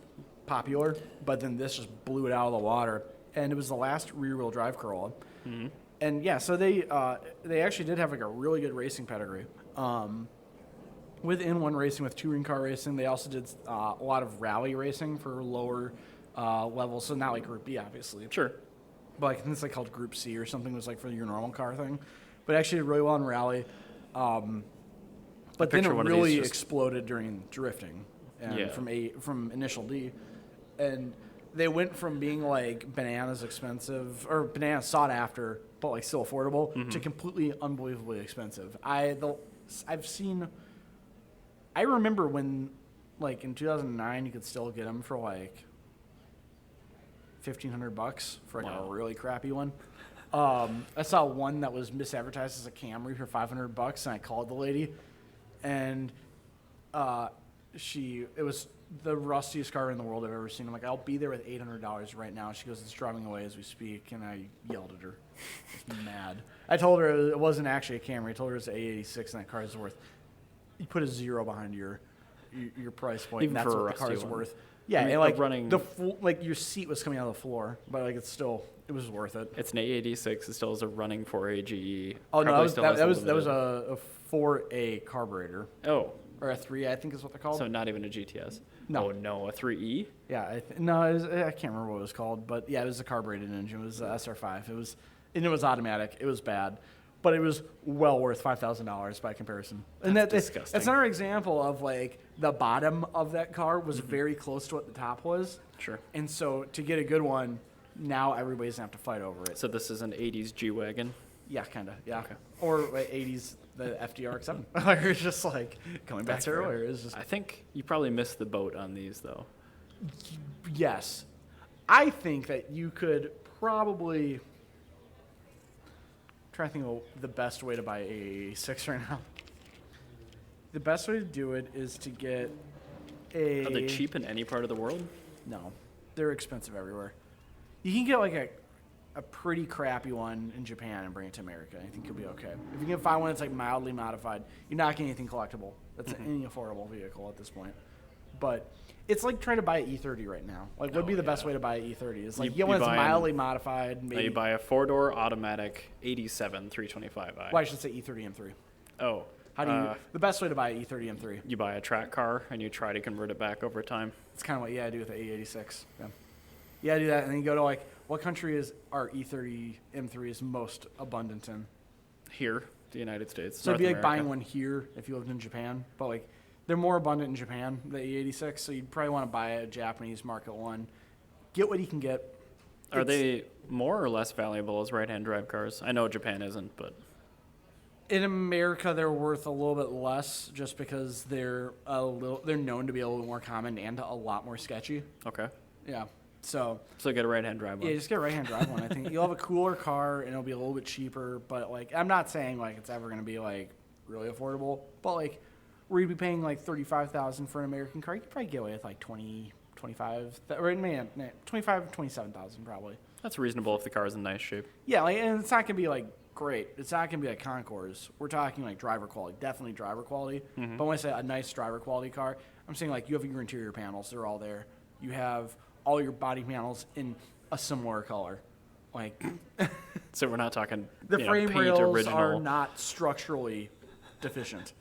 popular, but then this just blew it out of the water, and it was the last rear-wheel drive Corolla. Mm-hmm. And yeah, so they actually did have like a really good racing pedigree. With N1 racing, with touring car racing, they also did a lot of rally racing for lower levels, so not like Group B, obviously. Sure. But I think it's like called Group C or something, was like for your normal car thing. But it actually did really well in rally. But then it really exploded during drifting, and from initial D, and they went from being like bananas expensive or bananas sought after, but like still affordable, to completely unbelievably expensive. I remember when, like in 2009, you could still get them for like $1,500 for like a really crappy one. I saw one that was misadvertised as a Camry for $500, and I called the lady, and it was the rustiest car in the world I've ever seen. I'm like, I'll be there with $800 right now. She goes, it's driving away as we speak, and I yelled at her. I was mad. I told her it wasn't actually a Camry. I told her it's an A86, and that car is worth. You put a zero behind your price point, even and that's for what the car is one. worth. Yeah, I mean, and like running like your seat was coming out of the floor, but like it was worth it. It's an A86. It still is a running 4AGE. Oh no, that was a 4A carburetor. Oh, or a 3, I think is what they're called. so not even a GTS. No. Oh no, a 3E. Yeah, I can't remember what it was called, but yeah, it was a carbureted engine. It was a SR5. It was automatic. It was bad, but it was well worth $5,000 by comparison. And That's disgusting. That's another example of like the bottom of that car was very close to what the top was. Sure. And so to get a good one, now everybody's gonna have to fight over it. So this is an 80s G Wagon. Yeah, kind of. Yeah. Okay. Or like 80s, the FD RX7. It's just like coming back to earlier. It's just I think you probably missed the boat on these though. yes. I think that you could probably try to think of the best way to buy a 6 right now. The best way to do it is to get a. Are they cheap in any part of the world? No, they're expensive everywhere. You can get like a pretty crappy one in Japan and bring it to America. I think you'll be okay. If you can find one that's like mildly modified, you're not getting anything collectible. That's any affordable vehicle at this point. But it's like trying to buy an E30 right now. Like, what would be the best way to buy an E30? It's like you get one that's mildly modified. Maybe. No, you buy a 4-door automatic 87 325i. Well, I should say E30 M3. Oh. How do you? The best way to buy an E30 M3. You buy a track car and you try to convert it back over time. It's kind of what I do with the A86. Yeah, I do that, and then you go to like, what country is our E30 M3 most abundant in? Here, the United States. So it'd be like buying one here if you lived in Japan, but like they're more abundant in Japan, the E86. So you'd probably want to buy a Japanese market one. Get what you can get. Are they more or less valuable as right-hand drive cars? I know Japan isn't, but in America they're worth a little bit less just because they're known to be a little bit more common and a lot more sketchy. Okay. Yeah. So get a right-hand drive one. Yeah, just get a right-hand drive one. I think you'll have a cooler car and it'll be a little bit cheaper. But like, I'm not saying like it's ever going to be like really affordable. But like, where you'd be paying like $35,000 for an American car, you could probably get away with like 20, 25, or man, 25, 27,000 probably. That's reasonable if the car's in nice shape. Yeah, like, and it's not going to be like great. It's not going to be like Concours. We're talking like driver quality, definitely driver quality. Mm-hmm. But when I say a nice driver quality car, I'm saying like you have your interior panels. They're all there. You have all your body panels in a similar color. Like So we're not talking the frame paint rails original. are not structurally deficient.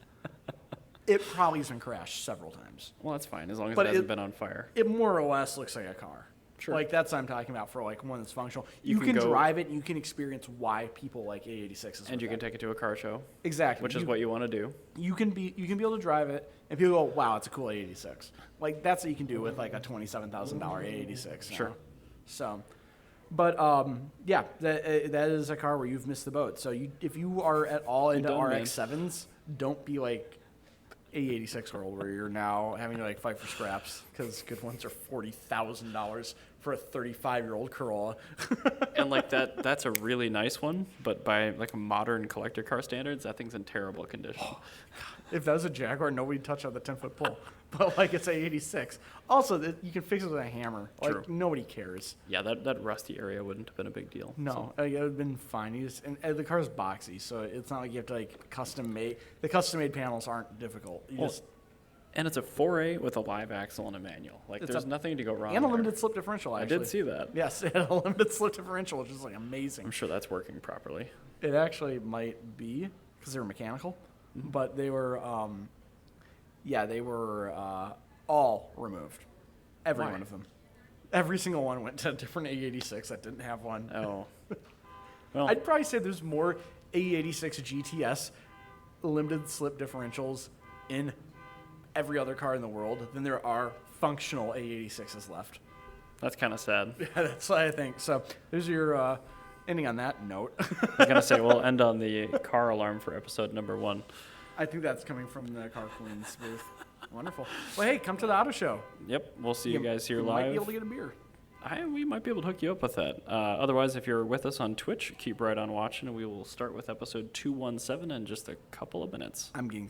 It probably has been crashed several times. Well, that's fine as long as But it hasn't been on fire. It more or less looks like a car. Sure. Like that's what I'm talking about for like one that's functional. You You can can go- drive it and you can experience why people like A86s. And you can take it to a car show, exactly, which is what you want to do. you can be able to drive it and people go, wow, it's a cool A86. Like that's what you can do with like a $27,000 A86. Sure. So, but yeah, that is a car where you've missed the boat. So if you are at all into done, man. RX7s, don't be like A86 world where you're now having to like fight for scraps because good ones are $40,000 for a 35-year-old Corolla. And like that's a really nice one, but by like modern collector car standards, that thing's in terrible condition. If that was a Jaguar, nobody'd touch on the 10-foot pole. But like it's A86. Also, you can fix it with a hammer. Like True. nobody cares. Yeah, that rusty area wouldn't have been a big deal. No, it would have been fine. And the car's boxy, so it's not like you have to like custom made. The custom made panels aren't difficult. You Well, just And it's a 4A with a live axle and a manual. Like It's there's a- nothing to go wrong and a there. limited slip differential. I Actually, did see that. Yes, it had a limited slip differential, which is like amazing. I'm sure that's working properly. It actually might be because they were mechanical, but they were, they were all removed. Every Why? one of them. Every single one went to a different A86 that didn't have one. Oh. Well, I'd probably say there's more A86 GTS limited slip differentials in every other car in the world than there are functional A86s left. that's kind of sad. Yeah, that's what I think. So there's your ending on that note. I was going to say, we'll end on the car alarm for episode number 1. I think that's coming from the Car Queens booth. Wonderful. Well, hey, come to the auto show. Yep, we'll see you guys here you live. might be able to get a beer. We might be able to hook you up with that. Otherwise, if you're with us on Twitch, keep right on watching, and we will start with episode 217 in just a couple of minutes. I'm getting